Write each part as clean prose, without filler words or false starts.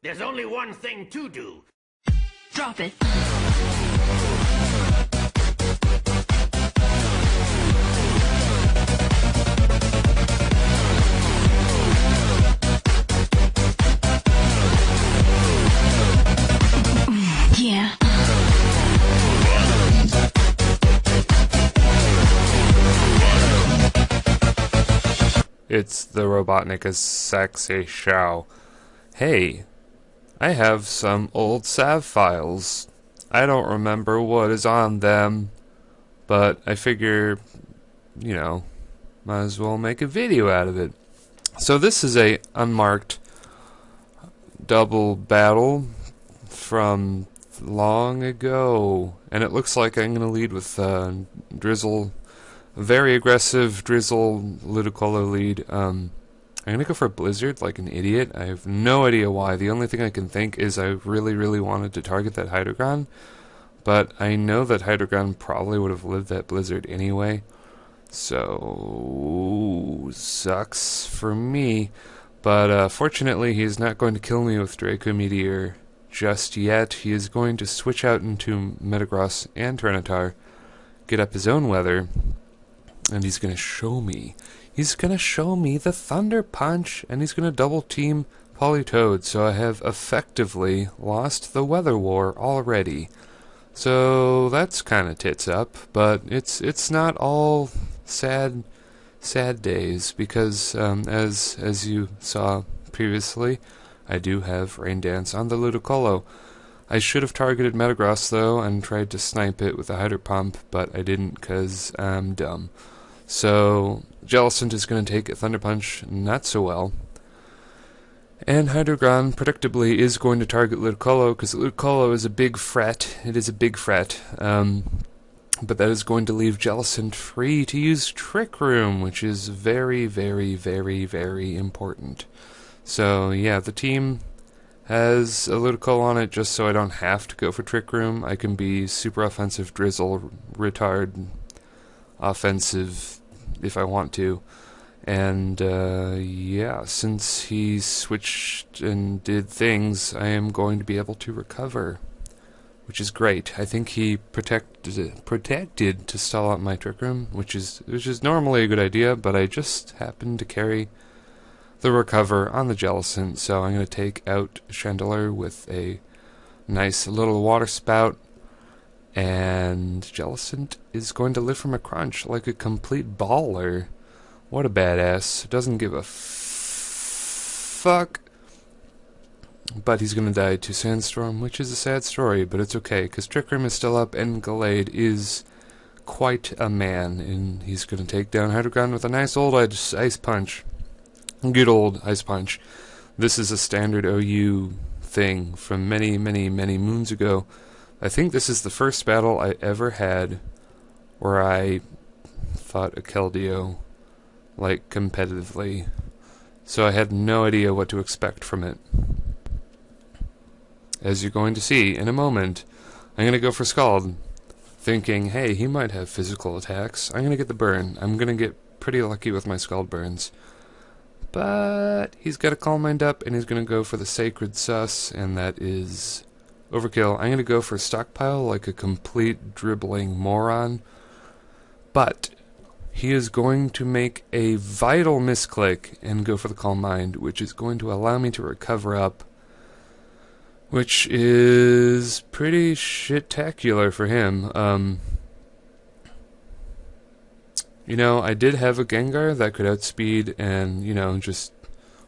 There's only one thing to do. Drop it. Yeah. It's the RobotnikIsSexy show. Hey, I have some old Sav files. I don't remember what is on them, but I figure, might as well make a video out of it. So this is a unmarked double battle from long ago, and it looks like I'm going to lead with Drizzle. Very aggressive Drizzle Ludicolo lead. I'm gonna go for a Blizzard like an idiot. I have no idea why. The only thing I can think is I really wanted to target that Hydreigon, but I know that Hydreigon probably would have lived that Blizzard anyway. So sucks for me. But fortunately, he's not going to kill me with Draco Meteor just yet. He is going to switch out into Metagross and Tyranitar, get up his own weather. And he's going to show me. He's going to show me the Thunder Punch, and he's going to double team Politoed, so I have effectively lost the Weather War already. So that's kind of tits up, but it's not all sad days, because as you saw previously, I do have Rain Dance on the Ludicolo. I should have targeted Metagross though and tried to snipe it with a Hydro Pump, but I didn't because I'm dumb. So Jellicent is going to take a Thunder Punch not so well. And Hydreigon predictably is going to target Ludicolo because Ludicolo is a big threat. It is a big threat. But that is going to leave Jellicent free to use Trick Room, which is very important. So yeah, the team has a Ludicolo on it just so I don't have to go for Trick Room. I can be super offensive Drizzle, retard, offensive if I want to. And yeah, since he switched and did things, I am going to be able to recover, which is great. I think he protected to stall out my Trick Room, which is normally a good idea, but I just happened to carry the recover on the Jellicent, so I'm going to take out Chandelure with a nice little water spout, and Jellicent is going to live from a crunch like a complete baller. What a badass. Doesn't give a fuck. But he's going to die to Sandstorm, which is a sad story, but it's okay, because Trick Room is still up, and Gallade is quite a man, and he's going to take down Hydreigon with a nice old Ice Punch. Good old Ice Punch. This is a standard OU thing from many moons ago. I think this is the first battle I ever had where I fought a Keldeo, like, competitively. So I had no idea what to expect from it. As you're going to see in a moment, I'm going to go for Scald, thinking, hey, he might have physical attacks. I'm going to get the burn. I'm going to get pretty lucky with my Scald burns. But he's got a Calm Mind up, and he's going to go for the Sacred Sus, and that is overkill. I'm going to go for Stockpile like a complete dribbling moron. But he is going to make a vital misclick and go for the Calm Mind, which is going to allow me to recover up, which is pretty shit-tacular for him. I did have a Gengar that could outspeed and, just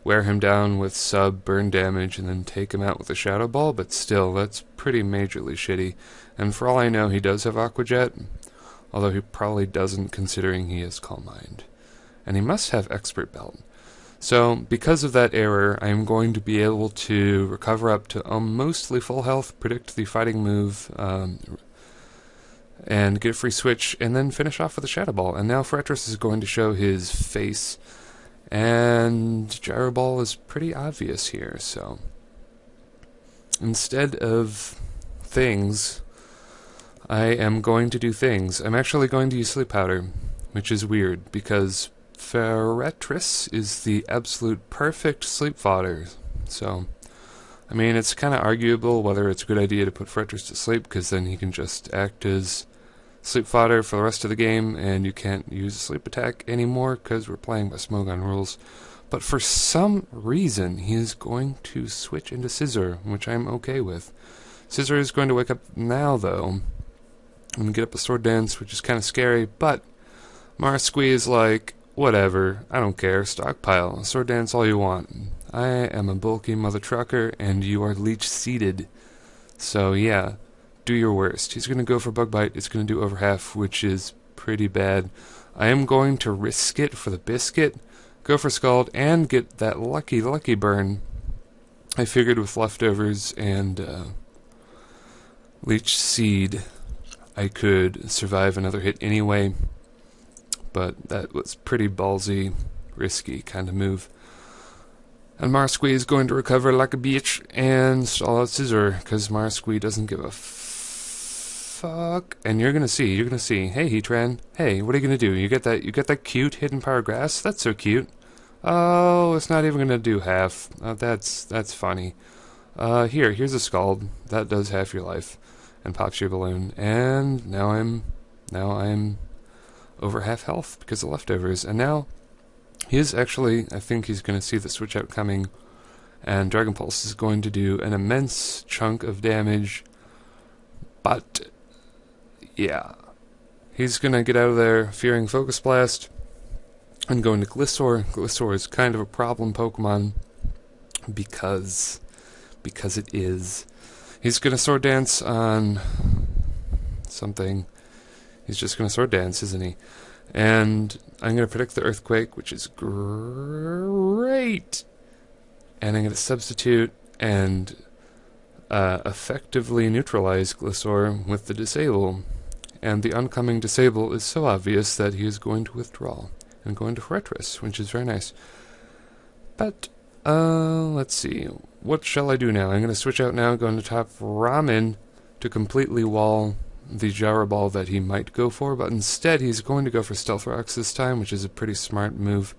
wear him down with sub burn damage and then take him out with a Shadow Ball, but still, that's pretty majorly shitty. And for all I know, he does have Aqua Jet, although he probably doesn't considering he has Calm Mind. And he must have Expert Belt. So, because of that error, I am going to be able to recover up to mostly full health, predict the fighting move, and get a free switch, and then finish off with a Shadow Ball. And now Fretris is going to show his face, and Gyro Ball is pretty obvious here, so instead of things, I am going to do things. I'm actually going to use Sleep Powder, which is weird, because Fretris is the absolute perfect sleep fodder, so I mean, it's kind of arguable whether it's a good idea to put Fortress to sleep, because then he can just act as sleep fodder for the rest of the game, and you can't use a sleep attack anymore because we're playing by Smogon rules. But for some reason, he is going to switch into Scissor, which I'm okay with. Scissor is going to wake up now, though, and get up a sword dance, which is kind of scary, but Marsqui is like, whatever, I don't care, stockpile, sword dance all you want. I am a bulky mother trucker, and you are leech seeded. So yeah, do your worst. He's going to go for Bug Bite, it's going to do over half, which is pretty bad. I am going to risk it for the biscuit, go for Scald, and get that lucky burn. I figured with leftovers and Leech Seed, I could survive another hit anyway, but that was pretty ballsy, risky kind of move. And Marsqui is going to recover like a bitch and stall out Scissor, because Marsqui doesn't give a fuck. And you're gonna see. Hey, Heatran. Hey, what are you gonna do? You get that cute hidden power grass? That's so cute. Oh, it's not even gonna do half. That's funny. Here's a Scald. That does half your life, and pops your balloon. And now I'm over half health because of leftovers. And now he is actually, I think he's going to see the switch out coming, and Dragon Pulse is going to do an immense chunk of damage, but yeah, he's going to get out of there fearing Focus Blast and go into Gliscor. Gliscor is kind of a problem Pokemon because it is. He's going to Sword Dance on something. He's just going to Sword Dance, isn't he? And I'm going to predict the Earthquake, which is great. And I'm going to substitute and effectively neutralize Gliscor with the Disable. And the oncoming Disable is so obvious that he is going to withdraw and go into Fortress, which is very nice. But, let's see. What shall I do now? I'm going to switch out now, go into top Ramen to completely wall the Jara Ball that he might go for, but instead he's going to go for Stealth Rocks this time, which is a pretty smart move.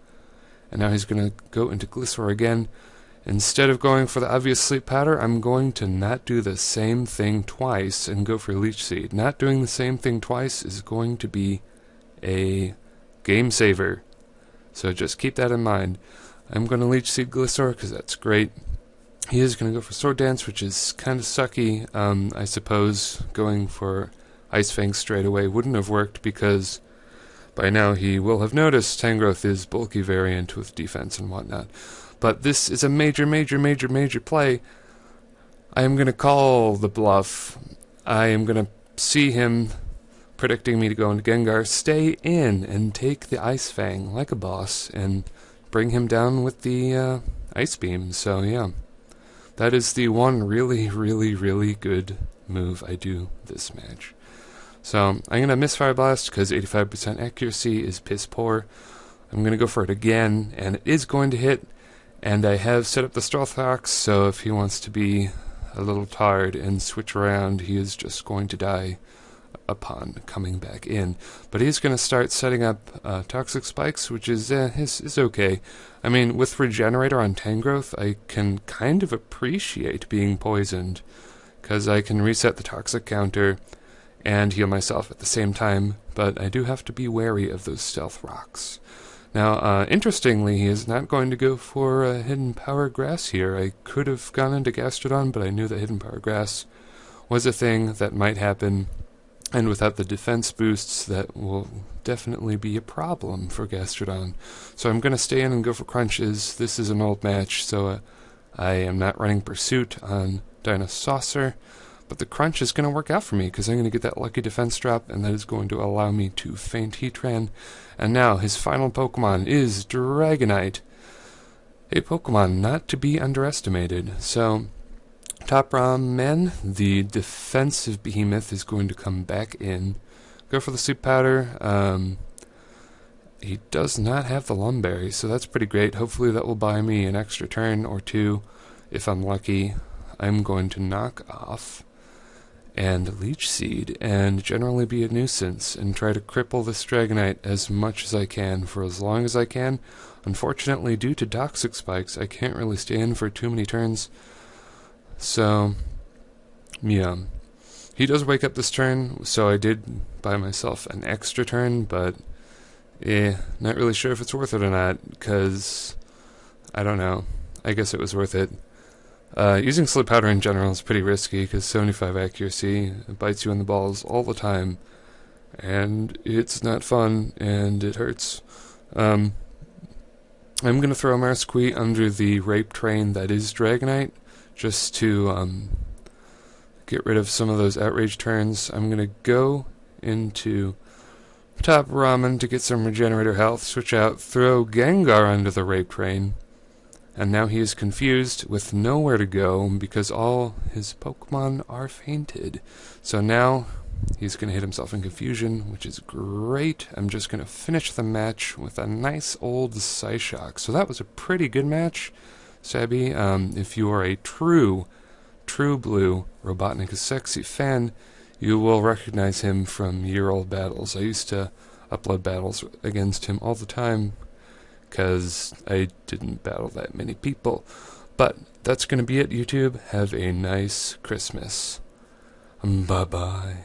And now he's going to go into Gliscor again. Instead of going for the obvious Sleep Powder, I'm going to not do the same thing twice and go for Leech Seed. Not doing the same thing twice is going to be a game saver. So just keep that in mind. I'm going to Leech Seed Gliscor because that's great. He is going to go for Sword Dance, which is kind of sucky. I suppose going for Ice Fang straight away wouldn't have worked because by now he will have noticed Tangrowth is bulky variant with defense and whatnot. But this is a major play. I am going to call the bluff. I am going to see him predicting me to go into Gengar, stay in and take the Ice Fang like a boss and bring him down with the Ice Beam. So yeah, that is the one really good move I do this match. So I'm going to miss Fire Blast because 85% accuracy is piss poor. I'm going to go for it again, and it is going to hit. And I have set up the Stealth Rocks, so if he wants to be a little tired and switch around, he is just going to die upon coming back in. But he's going to start setting up Toxic Spikes, which is okay. I mean, with Regenerator on Tangrowth, I can kind of appreciate being poisoned, because I can reset the Toxic counter and heal myself at the same time, but I do have to be wary of those Stealth Rocks. Now, interestingly, he is not going to go for Hidden Power Grass here. I could have gone into Gastrodon, but I knew that Hidden Power Grass was a thing that might happen, and without the defense boosts, that will definitely be a problem for Gastrodon. So I'm going to stay in and go for Crunches. This is an old match, so I am not running Pursuit on Dinosaur, but the Crunch is going to work out for me because I'm going to get that lucky defense drop, and that is going to allow me to feint Heatran. And now his final Pokemon is Dragonite, a Pokemon not to be underestimated. So Top Ramen, the defensive behemoth, is going to come back in. Go for the Sleep Powder. He does not have the Lumberry, so that's pretty great. Hopefully that will buy me an extra turn or two. If I'm lucky, I'm going to knock off and Leech Seed, and generally be a nuisance, and try to cripple this Dragonite as much as I can, for as long as I can. Unfortunately, due to Toxic Spikes, I can't really stay in for too many turns. So, yeah. He does wake up this turn, so I did buy myself an extra turn, but not really sure if it's worth it or not, because, I don't know. I guess it was worth it. Using slip powder in general is pretty risky, because 75 accuracy, it bites you in the balls all the time, and it's not fun, and it hurts. I'm going to throw Marsquee under the rape train that is Dragonite, just to get rid of some of those outrage turns. I'm going to go into top Ramen to get some regenerator health, switch out, throw Gengar under the rape train, and now he is confused with nowhere to go because all his Pokemon are fainted. So now he's going to hit himself in confusion, which is great. I'm just going to finish the match with a nice old Psyshock. So that was a pretty good match, Sabby. If you are a true blue RobotnikIsSexy fan, you will recognize him from year-old battles. I used to upload battles against him all the time because I didn't battle that many people. But that's going to be it, YouTube. Have a nice Christmas. Bye-bye.